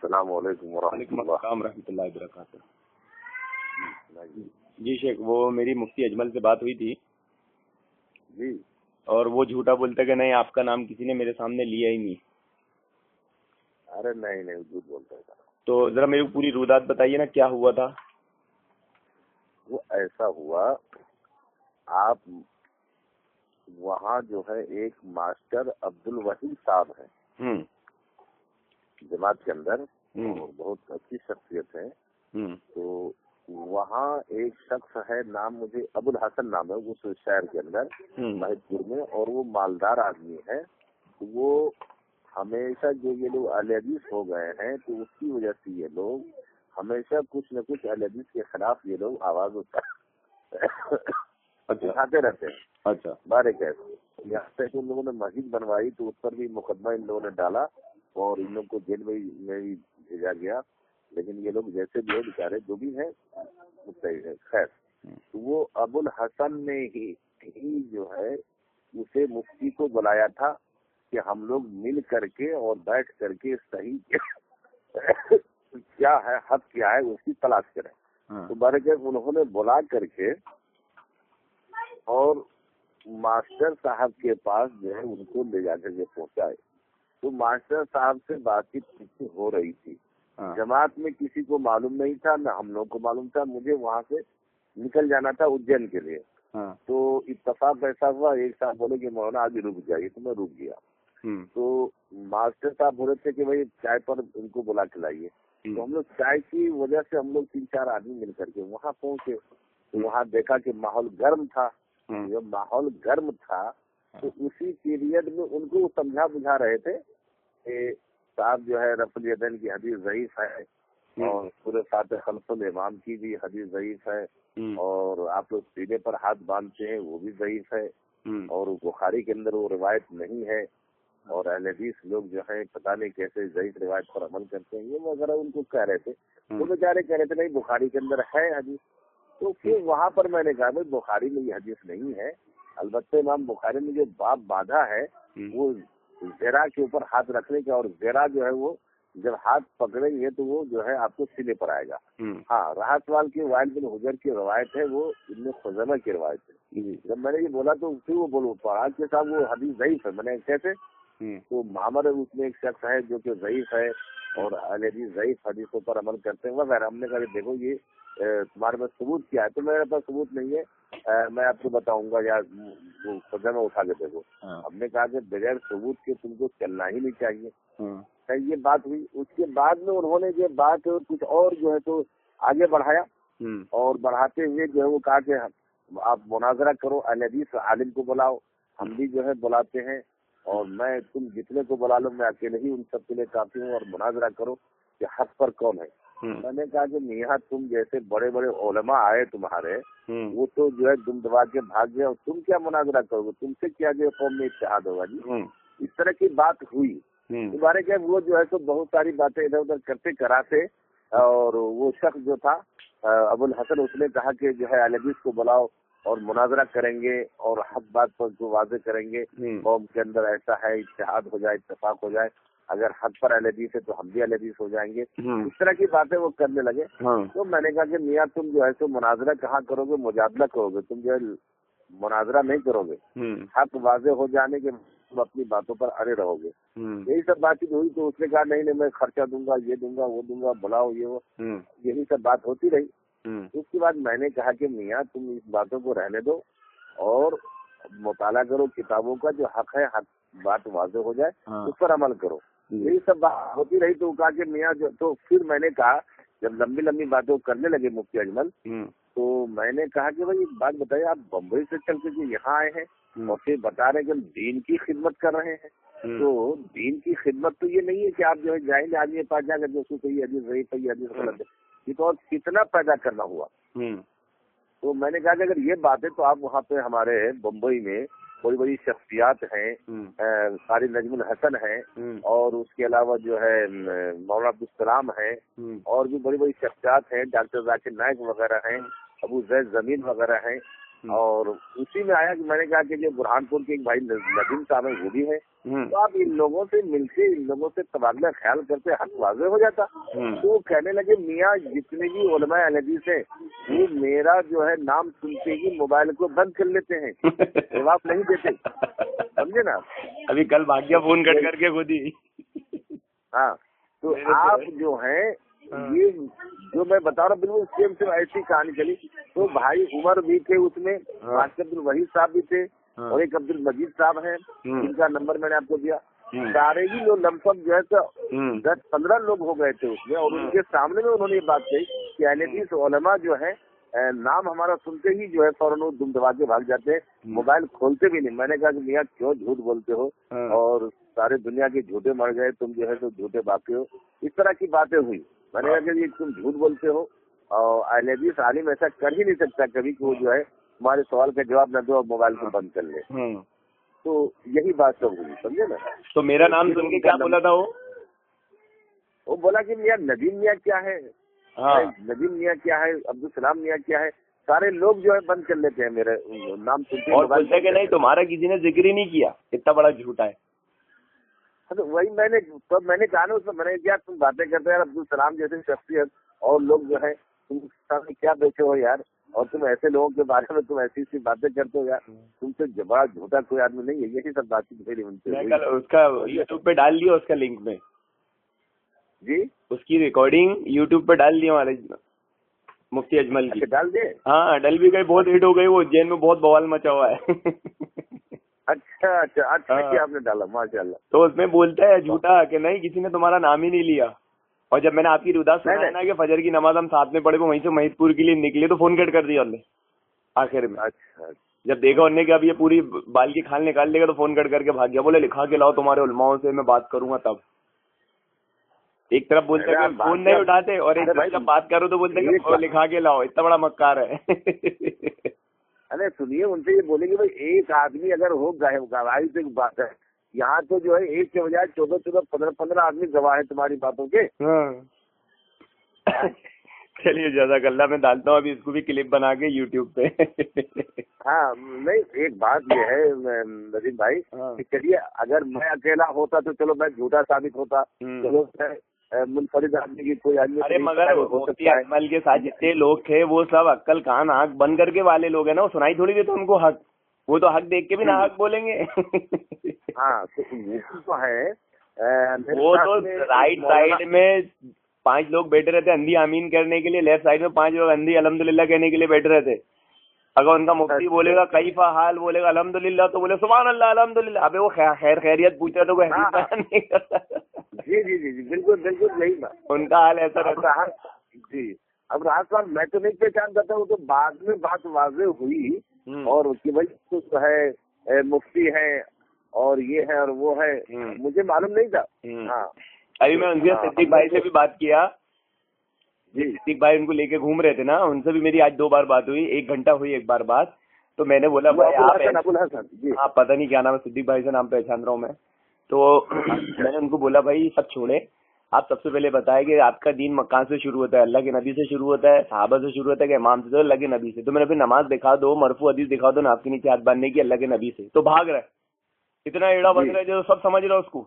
السلام علیکم وعلیکم السلام ورحمۃ اللہ وبرکاتہ. جی شیخ، وہ میری مفتی اجمل سے بات ہوئی تھی جی. اور وہ جھوٹا بولتا کہ نہیں آپ کا نام کسی نے میرے سامنے لیا ہی نہیں. ارے نہیں جھوٹ بولتا ہے. تو ذرا میری پوری روایت بتائیے نا کیا ہوا تھا. وہ ایسا ہوا، آپ وہاں جو ہے ایک ماسٹر عبد الوحید صاحب ہیں جماعت کے اندر، اور بہت اچھی شخصیت ہے. تو وہاں ایک شخص ہے، نام مجھے ابو الحسن نام ہے، اس شہر کے اندر مہید پور میں، اور وہ مالدار آدمی ہے. وہ ہمیشہ جو یہ لوگ اہل حدیث ہو گئے ہیں تو اس کی وجہ سے یہ لوگ ہمیشہ کچھ نہ کچھ اہل حدیث کے خلاف یہ لوگ آواز اٹھاتے رہتے ہیں. اچھا. بارے کیسے یہاں سے ان لوگوں نے مسجد بنوائی تو اس پر بھی مقدمہ ان لوگوں نے ڈالا اور ان لوگوں کو جیل میں بھی بھیجا گیا. لیکن یہ لوگ جیسے بھی ہے بیچارے جو بھی ہیں صحیح ہے. خیر، تو وہ ابو الحسن نے ہی جو ہے اسے مفتی کو بلایا تھا کہ ہم لوگ مل کر کے اور بیٹھ کر کے صحیح کیا ہے، حق کیا ہے، اس کی تلاش کریں. تو بارے انہوں نے بلا کر کے اور ماسٹر صاحب کے پاس جو ہے ان کو لے جا کر کے پہنچائے. تو ماسٹر صاحب سے بات چیت ہو رہی تھی. جماعت میں کسی کو معلوم نہیں تھا، نہ ہم لوگ کو معلوم تھا. مجھے وہاں سے نکل جانا تھا اجین کے لیے. تو اتفاق ایسا ہوا، ایک صاحب بولے کہ مولانا آج رک جائیے، تو میں رک گیا. تو ماسٹر صاحب بولے تھے کہ بھائی چائے پر ان کو بلا کے لائیے. تو ہم لوگ چائے کی وجہ سے ہم لوگ 3-4 آدمی مل کر کے وہاں پہنچے. تو وہاں دیکھا کہ ماحول گرم تھا. جب ماحول گرم تھا تو اسی پیریڈ میں ان کو سمجھا بجھا رہے تھے کہ صاحب جو ہے رفع الیدین کی حدیث ضعیف ہے، اور پورے ساتھ خلف الامام کی بھی حدیث ضعیف ہے، اور آپ لوگ سینے پر ہاتھ باندھتے ہیں وہ بھی ضعیف ہے، اور بخاری کے اندر وہ روایت نہیں ہے، اور اہل حدیث لوگ جو ہے پتہ نہیں کیسے ضعیف روایت پر عمل کرتے ہیں. یہ وغیرہ ان کو کہہ رہے تھے. وہ بیچارے کہہ رہے تھے نہیں بخاری کے اندر ہے حدیث. تو پھر وہاں پر میں نے کہا بھائی بخاری میں یہ حدیث نہیں ہے. البتہ امام بخاری نے جو باب باندھا ہے وہ زیرا کے اوپر ہاتھ رکھنے کا، اور زیرا جو ہے وہ جب ہاتھ پکڑیں گے تو وہ جو ہے آپ کو سینے پر آئے گا. ہاں، رہا سوال کی وائل بن حجر کی روایت ہے، وہ ابن خزیمہ کی روایت ہے. جب میں نے یہ بولا تو پھر وہ بولو پڑھا کہ صاحب وہ حدیث ضعیف ہے. میں نے کیسے؟ تو معمر اس میں ایک شخص ہے جو کہ ضعیف ہے، اور اہل حدیث ضعیف حدیثوں پر عمل کرتے ہیں وغیرہ. ہم نے کہا کہ دیکھو یہ تمہارے پاس ثبوت کیا ہے؟ تو میرے پاس ثبوت نہیں ہے، میں آپ کو بتاؤں گا، یا خزیمہ اٹھا کے دیکھو. ہم نے کہا کہ بغیر ثبوت کے تم کو چلنا ہی نہیں چاہیے. یہ بات ہوئی. اس کے بعد میں انہوں نے یہ بات کچھ اور جو ہے تو آگے بڑھایا، اور بڑھاتے ہوئے جو ہے وہ کہا کہ آپ مناظرہ کرو، اہل حدیث عالم کو بلاؤ، ہم بھی جو ہے بلاتے ہیں، اور میں تم جتنے کو بلا لو میں اکیلے ہی ان سب کے لیے کافی ہوں، اور مناظرہ کرو کہ حق پر کون ہے. میں نے کہا کہ میاں تم جیسے بڑے بڑے علماء آئے تمہارے، وہ تو جو ہے دم دبا کے بھاگ گئے، اور تم کیا مناظرہ کرو گے؟ تم سے کیا جو قوم میں اتحاد ہوگا؟ جی اس طرح کی بات ہوئی. تمہارے کیا وہ جو ہے تو بہت ساری باتیں ادھر ادھر کرتے کراتے، اور وہ شخص جو تھا ابو الحسن، اس نے کہا کہ جو ہے اہل حدیث کو بلاؤ اور مناظرہ کریں گے اور حق بات پر کو واضح کریں گے. قوم کے اندر ایسا ہے، اتحاد ہو جائے، اتفاق ہو جائے، اگر حق پر اہل حدیث ہے تو ہم بھی اہل حدیث ہو جائیں گے. اس طرح کی باتیں وہ کرنے لگے. تو میں نے کہا کہ میاں تم جو ہے تو مناظرہ کہاں کرو گے؟ مجادلہ کرو گے، تم جو ہے مناظرہ نہیں کرو گے. حق واضح ہو جانے کے تم اپنی باتوں پر اڑے رہو گے. یہی سب بات چیت ہوئی. تو اس نے کہا نہیں میں خرچہ دوں گا، یہ دوں گا، وہ دوں گا، بلاؤ یہ وہ. یہی سب بات ہوتی رہی. اس کے بعد میں نے کہا کہ میاں تم اس باتوں کو رہنے دو اور مطالعہ کرو کتابوں کا، جو حق ہے حق بات واضح ہو جائے اس پر عمل کرو. یہی سب بات ہوتی رہی. تو کہا کہ میاں جو، تو پھر میں نے کہا جب لمبی لمبی باتیں کرنے لگے مفتی اجمل، تو میں نے کہا کہ بھائی ایک بات بتائیے، آپ بمبئی سے چل کے یہاں آئے ہیں اور پھر بتا رہے ہیں کہ ہم دین کی خدمت کر رہے ہیں. تو دین کی خدمت تو یہ نہیں ہے کہ آپ جو ہے جائیں گے آدمی کے پاس جا کر جو اس کو یہ حدیث ضعیف ہے، یہ حدیث غلط ہے. یہ تو اور کتنا پیدا کرنا ہوا. تو میں نے کہا کہ اگر یہ بات ہے تو آپ وہاں پہ ہمارے بمبئی میں بڑی بڑی شخصیات ہیں، قاری نجم الحسن ہیں، اور اس کے علاوہ جو ہے مولانا عبدالسلام ہیں، اور بھی بڑی بڑی شخصیات ہیں، ڈاکٹر ذاکر نائک وغیرہ ہیں، ابو زید زمین وغیرہ ہیں. اور اسی میں آیا کہ میں نے کہا کہ جو برہانپور کے ایک بھائی ندیم صاحب ہیں وہ بھی ہے، تو آپ ان لوگوں سے مل کے ان لوگوں سے تبادلہ خیال کرتے حق واضح ہو جاتا. تو وہ کہنے لگے میاں جتنے بھی علماء اہل حدیث ہیں وہ میرا جو ہے نام سنتے ہی موبائل کو بند کر لیتے ہیں، جواب نہیں دیتے. سمجھے نا؟ ابھی کل بھاگ گیا فون کر کے خود ہی. ہاں تو آپ جو ہیں یہ جو میں بتا رہا ہوں بالکل سیم سے ایسی کہانی چلی. تو بھائی عمر بھی تھے اس میں، باشر عبد الوحید صاحب بھی تھے، اور ایک عبد المجید صاحب ہیں جن کا نمبر میں نے آپ کو دیا. سارے ہی جو لم سم جو ہے 10-15 لوگ ہو گئے تھے اس میں، اور ان کے سامنے میں انہوں نے یہ بات کہی کہ اہل حدیث علماء جو ہے نام ہمارا سنتے ہی جو ہے فوراً دم دبا کے بھاگ جاتے ہیں، موبائل کھولتے بھی نہیں. میں نے کہا کہ میاں کیوں جھوٹ بولتے ہو، اور سارے دنیا کے جھوٹے مر گئے، تم جو ہے تو جھوٹے باقی ہو. اس طرح کی باتیں ہوئی. میں نے کہا کہ یہ تم جھوٹ بولتے ہو، اور اہل حدیث عالم ایسا کر ہی نہیں سکتا کبھی کہ وہ جو ہے تمہارے سوال کا جواب نہ دو اور موبائل کو بند کر لے. تو یہی بات سب ہوئی، سمجھے نا. تو میرا نام سن کے کیا بولا تھا وہ بولا کہ میاں ندیم میاں کیا ہے، ندیم میاں کیا ہے، عبدالسلام میاں کیا ہے. سارے لوگ جو ہے بند کر لیتے ہیں میرے نام سنتے اور بولتے کہ نہیں تمہارا کسی نے ذکر ہی نہیں کیا، اتنا بڑا جھوٹا ہے. تو وہی میں نے کہا نا اس میں، میں نے کیا تم باتیں کرتے ہیں عبدالسلام جیسے شخصیت اور لوگ جو ہے تم سامنے کیا بیٹھے ہو یار، اور تم ایسے لوگوں کے بارے میں تم ایسی ایسی باتیں کرتے ہو یار، تم سے بڑا جھوٹا کوئی آدمی نہیں ہے. یہی سب باتیں میری ان سے. میں کل اس کا یوٹیوب پہ ڈال دیا، اس کا لنک میں جی اس کی ریکارڈنگ یوٹیوب پہ ڈال دی ہمارے مفتی اجمل کی. ڈال دے؟ ہاں ڈل بھی گئی، بہت ہٹ ہو گئی، وہ اجین میں بہت بوال مچا ہوا ہے. اچھا کیا آپ نے ڈالا، ماشاء اللہ. تو اس میں بولتا ہے جھوٹا کہ نہیں کسی نے تمہارا نام ہی نہیں لیا. اور جب میں نے آپ کی ردا سنا نا کہ فجر کی نماز ہم ساتھ میں پڑھے، وہیں سے مہید پور کے لیے نکلے، تو فون کٹ کر دیا انہوں نے آخر میں. اچھا جب دیکھا انہوں نے کہ اب یہ پوری بال کی کھال نکال لے گا، تو فون کٹ کر کے بھاگ گیا. بولے لکھا کے لاؤ تمہارے علماء سے، میں بات کروں گا تب. ایک طرف بولتے کہ فون نہیں اٹھاتے، اور ایک طرف جب بات کرو تو بولتے کہ لکھا کے لاؤ. اتنا بڑا مکار ہے. ارے سنیے، ان سے یہ بولے کہ بھائی ایک آدمی اگر ہو گواہی سے بات ہے، یہاں تو جو ہے ایک کے بجائے 14-15 آدمی گواہ ہے تمہاری باتوں کے. چلیے جزاک اللہ، میں ڈالتا ہوں ابھی اس کو بھی کلپ بنا کے یوٹیوب پہ. ہاں نہیں، ایک بات یہ ہے ندیم بھائی کہ چلیے اگر میں اکیلا ہوتا تو چلو میں جھوٹا ثابت ہوتا، چلو منفرد آدمی کی کوئی آدمی. ارے مگر مفتی اجمل کے ساتھ جتنے لوگ تھے وہ سب عقل کان آنکھ بند کر کے والے لوگ ہیں نا، وہ سنائی تھوڑی دیتے ان کو حق. وہ تو حق دیکھ کے بھی نہ حق بولیں گے. ہاں تو ہے. وہ تو رائٹ سائڈ میں 5 لوگ بیٹھے رہتے اندھی آمین کرنے کے لیے، لیفٹ سائڈ میں 5 لوگ اندھی الحمدللہ کہنے کے لیے بیٹھے رہتے. اگر ان کا مفتی بولے گا کیفا حال، بولے گا الحمدللہ، تو بولے سبحان اللہ الحمدللہ. ابے وہ خیر خیریت پوچھا تو کوئی حدیث بیان نہیں کرتا. جی بالکل یہی بات ان کا حال ایسا رہتا ہے. جی اب راز صاحب میں تو نہیں پہچان کرتا ہوں، تو بعد میں بات واضح ہوئی اور کہ بھائی تو ہے مفتی ہے اور یہ ہے اور وہ ہے، مجھے معلوم نہیں تھا. ہاں ابھی میں ان سے صدیق بھائی سے بھی بات کیا. جی صدیق بھائی ان کو لے کے گھوم رہے تھے نا، ان سے بھی میری آج 2 بار بات ہوئی، 1 گھنٹہ ہوئی ایک بار بات. تو میں نے بولا بھائی ابو الحسن جی، آپ پتہ نہیں کیا نام ہے، صدیق بھائی سے نام پہچان رہا ہوں میں. تو میں نے ان کو بولا بھائی سب چھوڑے، آپ سب سے پہلے بتائیں کہ آپ کا دین کہاں سے شروع ہوتا ہے؟ اللہ کے نبی سے شروع ہوتا ہے، صحابہ سے شروع ہوتا ہے کہ امام سے؟ تو اللہ کے نبی سے. تو میں نے پھر نماز دکھا دو، مرفوع حدیث دکھا دو، ناف کے نیچے ہاتھ باندھنے کی، اللہ کے نبی سے. تو بھاگ رہا ہے، اتنا ایڑا بن رہا ہے جو سب سمجھ رہا ہے اس کو.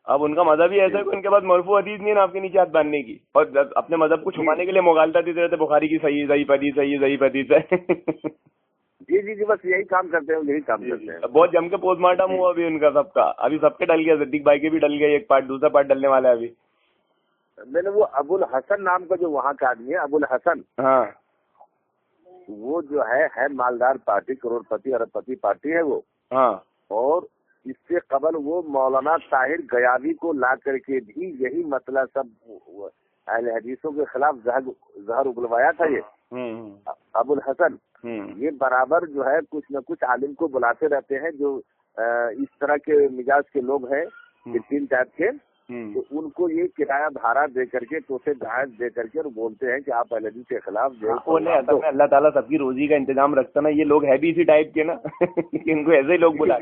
اب ان کا مذہب ہی ایسا ہے کہ ان کے پاس مرفوع حدیث نہیں ہے ناف کے نیچے ہاتھ باندھنے کی، اور اپنے مذہب کو چھپانے کے لیے مغالطہ دیتے رہتے بخاری کی صحیح ضعیف حدیث، صحیح ضعیف حدیث ہے. جی بس یہی کام کرتے ہیں، یہی کام کرتے ہیں. بہت جم کے پوسٹ مارٹم ہوا ابھی ان کا سب کا. ابھی سب کے ڈل گیا، صدیق بھائی کے بھی ڈل گیا ایک پارٹ، دوسرا پارٹ ڈلنے والا ہے ابھی. میں نے وہ ابو الحسن نام کا جو وہاں کا آدمی ہے، ابو الحسن، ہاں وہ جو ہے مالدار پارٹی، کروڑ پتی ارب پتی پارٹی ہے وہ. ہاں اور اس سے قبل وہ مولانا طاہر گیاوی کو لا کر کے بھی یہی مسئلہ سب اہل حدیثوں کے خلاف زہر اگلوایا تھا. یہ ابو الحسن یہ برابر جو ہے کچھ نہ کچھ عالم کو بلاتے رہتے ہیں جو اس طرح کے مزاج کے لوگ ہیں، 3 ٹائپ کے. تو ان کو یہ کرایہ بھاڑا دے کر کے توسے دہائش دے کر کے اور بولتے ہیں کہ آپ اہل حدیث کے خلاف جو اللہ تعالیٰ سب کی روزی کا انتظام رکھتا نا. یہ لوگ ہے بھی اسی ٹائپ کے نا, ان کو ایسے ہی لوگ بلا.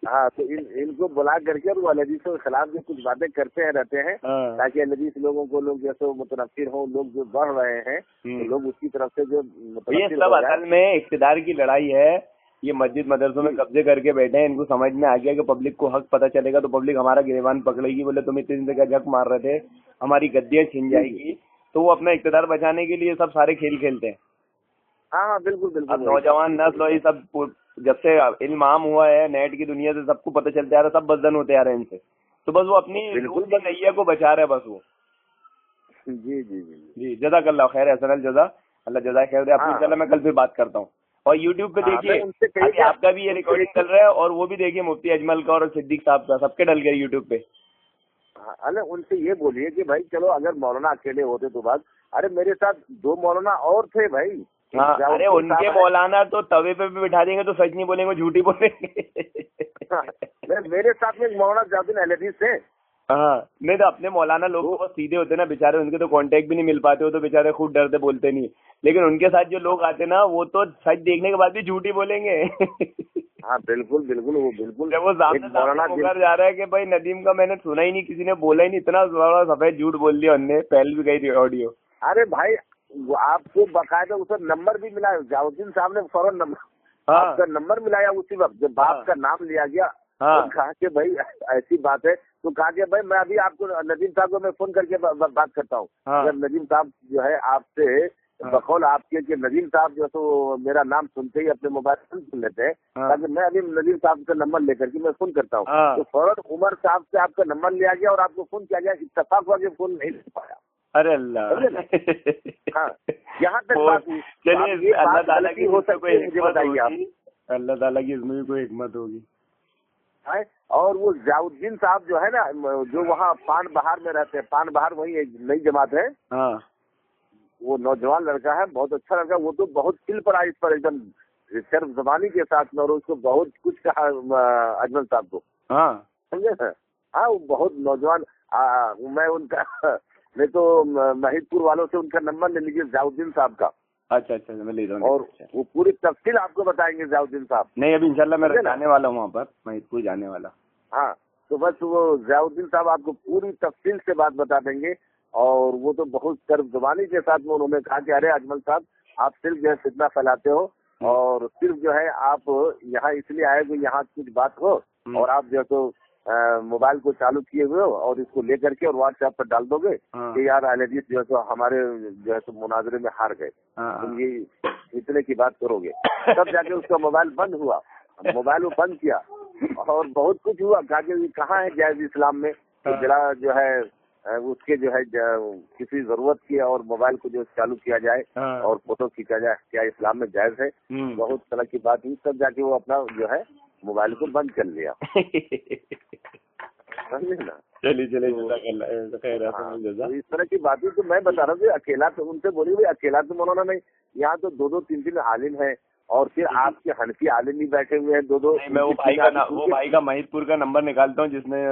ہاں, تو ان کو بلا کر کے اور وہ اہل حدیث کے خلاف جو کچھ باتیں کرتے ہیں رہتے ہیں تاکہ اہل حدیث لوگوں کو لوگ جیسے متنفر ہوں, لوگ جو بڑھ رہے ہیں تو لوگ اس کی طرف سے جو یہ سب اصل میں اقتدار کی لڑائی ہے. یہ مسجد مدرسوں میں قبضے کر کے بیٹھے ہیں, ان کو سمجھ میں آ گیا کہ پبلک کو حق پتہ چلے گا تو پبلک ہمارا گریبان پکڑے گی, بولے تم اتنے دن سے کیا جھک مار رہے تھے, ہماری گدیاں چھن جائے گی. تو وہ اپنا اقتدار بچانے کے لیے سب سارے کھیل کھیلتے ہیں. ہاں بالکل بالکل. اب نوجوان نسل اور یہ سب جب سے علم عام ہوا ہے نیٹ کی دنیا سے سب کو پتہ چلتے آ رہا ہے, سب بدزن ہوتے آ رہے ہیں ان سے. تو بس وہ اپنی نیا کو بچا رہے ہیں بس وہ. جی جی جی جی جزاک اللہ خیر, احسن الجزا, اللہ جزائے خیر دے. آپ کو میں کل پھر بات کرتا ہوں. اور یوٹیوب پہ دیکھیے آپ کا بھی یہ ریکارڈنگ چل رہا ہے, اور وہ بھی دیکھیے مفتی اجمل کا اور صدیق صاحب کا, سب کے ڈل گئے یوٹیوب پہ. ارے ان سے یہ بولیے کہ بھائی چلو اگر مولانا اکیلے ہوتے تو بات, ارے میرے ساتھ 2 مولانا اور تھے بھائی. ہاں, ارے ان کے مولانا تو توے پہ بھی بٹھا دیں گے تو سچ نہیں بولیں گے, جھوٹی بولیں گے. میرے ساتھ میں مولانا ضیاءالدین اہل حدیث تھے. ہاں, نہیں تو اپنے مولانا لوگ تو بہت سیدھے ہوتے ہیں نا بیچارے, ان کے تو کانٹیکٹ بھی نہیں مل پاتے, وہ تو بیچارے خود ڈرتے بولتے نہیں. لیکن ان کے ساتھ جو لوگ آتے نا وہ تو سچ دیکھنے کے بعد بھی جھوٹی بولیں گے. ہاں بالکل بالکل, وہ بالکل جب وہ سامنے جا رہا ہے کہ بھائی ندیم کا میں نے سنا ہی نہیں, کسی نے بولا ہی نہیں, اتنا بڑا سفید جھوٹ بول دیا, ان نے پہل بھی گئی تھی آڈیو. ارے بھائی آپ کو باقاعدہ اس نمبر بھی ملا, ضیاءالدین صاحب نے فوراً نمبر آپ کا نمبر ملایا اسی وقت جب باپ کا نام لیا گیا. کہا کہ بھائی ایسی بات ہے, تو کہا کہ بھائی میں ابھی آپ کو ندیم صاحب کو میں فون کر کے بات کرتا ہوں. جب ندیم صاحب جو ہے آپ سے بقول آپ کے کہ ندیم صاحب جو تو میرا نام سنتے ہی اپنے موبائل سن لیتے ہیں, تاکہ میں ابھی ندیم صاحب کا نمبر لے کر کے میں فون کرتا ہوں. تو فوراً عمر صاحب سے آپ کا نمبر لیا گیا اور آپ کو فون کیا گیا. اتفاق ہوا کہ فون نہیں لے پایا. ارے اللہ, ہاں یہاں تک بات ہوئی. چلیے اللہ تعالیٰ کی ہو سکتی ہے, مجھے بتائیے آپ. اللہ تعالیٰ کی اس میں بھی کوئی حکمت ہوگی. اور وہ ضیاءالدین صاحب جو ہے نا, جو وہاں پان بہار میں رہتے ہیں, پان بہار وہی ایک نئی جماعت ہے. وہ نوجوان لڑکا ہے, بہت اچھا لڑکا. وہ تو بہت دل پر آئی اس پر ایک دم صرف زبانی کے ساتھ میں, اور اس کو بہت کچھ کہا اجمل صاحب کو. سمجھے نا. ہاں وہ بہت نوجوان. میں ان کا نہیں تو مہید پور والوں سے ان کا نمبر لے لیجیے ضیاءالدین صاحب کا. اچھا اچھا, میں لے رہا ہوں, اور وہ پوری تفصیل آپ کو بتائیں گے ضیاءالدین صاحب. نہیں ابھی انشاءاللہ میں جانے والا ہوں وہاں پر, مہید پور جانے والا. ہاں تو بس وہ ضیاءالدین صاحب آپ کو پوری تفصیل سے بات بتا دیں گے. اور وہ تو بہت صرف زبانی کے ساتھ میں انہوں نے کہا کہ ارے اجمل صاحب آپ صرف جو ہے فتنہ پھیلاتے ہو, اور صرف جو ہے آپ یہاں اس لیے آئے کہ یہاں کچھ بات ہو, اور آپ جو ہے تو موبائل کو چالو کیے ہوئے ہو اور اس کو لے کر کے اور واٹس ایپ پر ڈال دو گے کہ یار اہل حدیث جو ہے تو ہمارے جو ہے تو مناظرے میں ہار گئے, تم یہ اتنے کی بات کرو گے. تب جا کے اس کا موبائل بند ہوا, موبائل وہ بند کیا, اور بہت کچھ ہوا. کہا کہ کہاں ہے جائز اسلام میں ذرا جو ہے اس کے جو ہے کسی ضرورت کی اور موبائل کو جو چالو کیا جائے اور فوٹو کھینچا جائے, کیا اسلام میں جائز ہے. بہت طرح کی بات ہوئی, تب جا کے وہ اپنا جو ہے موبائل کو بند کر لیا. سمجھے نا. اس طرح کی باتیں تو میں بتا رہا ہوں. اکیلا تو ان سے بولی بھائی اکیلا تو مولانا نہیں, یہاں تو 2-3 عالم ہیں, اور پھر آپ کے حنفی عالم بھی بیٹھے ہوئے ہیں 2. میں وہ بھائی کا مہید پور کا نمبر نکالتا ہوں جس نے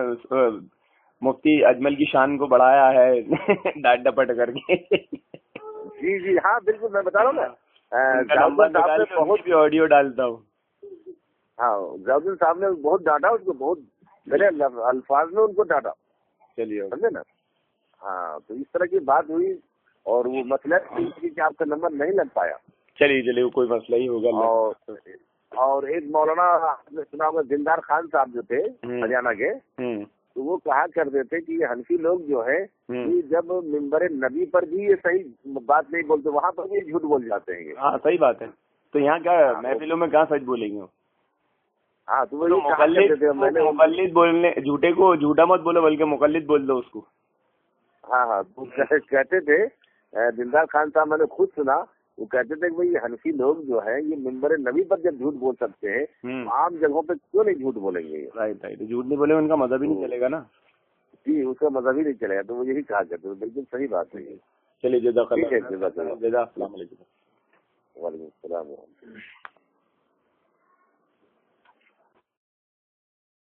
مفتی اجمل کی شان کو بڑھایا ہے ڈانٹ ڈپٹ کر کے. جی جی ہاں بالکل, میں بتا رہا ہوں نا, بہت بھی آڈیو ڈالتا ہوں. ہاں ضیاءالدین صاحب نے بہت ڈانٹا اس کو, بہت میرے الفاظ میں ان کو ڈانٹا. چلیے سمجھے نا. ہاں تو اس طرح کی بات ہوئی, اور وہ مسئلہ کہ آپ کا نمبر نہیں لگ پایا. چلیے کوئی مسئلہ ہی ہوگا. اور ایک مولانا آپ نے سنا ہوگا زندار خان صاحب جو تھے ہریانہ کے, تو وہ کہا کرتے تھے کہ یہ حنفی لوگ جو ہے جب ممبر نبی پر بھی یہ صحیح بات نہیں بولتے, وہاں پر بھی جھوٹ بول جاتے ہیں. ہاں صحیح بات ہے. تو یہاں کیا محفلوں میں کہاں سچ بولیں گے. ہاں تو وہ مقلد بولنے, جھوٹے کو جھوٹا مت بولو بلکہ مقلد بول دو اس کو. ہاں تو کہتے تھے دلدار خان صاحب, میں نے خود سنا, وہ کہتے تھے کہ بھائی حنفی لوگ جو ہے یہ ممبر نبی پر جب جھوٹ بول سکتے ہیں عام جگہوں پہ کیوں نہیں جھوٹ بولیں گے. رائٹ, جھوٹ نہیں بولے ان کا مذہب ہی نہیں چلے گا نا. جی اس کا مذہب ہی نہیں چلے گا. تو وہ یہی کہا کرتے, بالکل صحیح بات ہے. چلیے جزاک اللہ. السلام علیکم. وعلیکم السلام.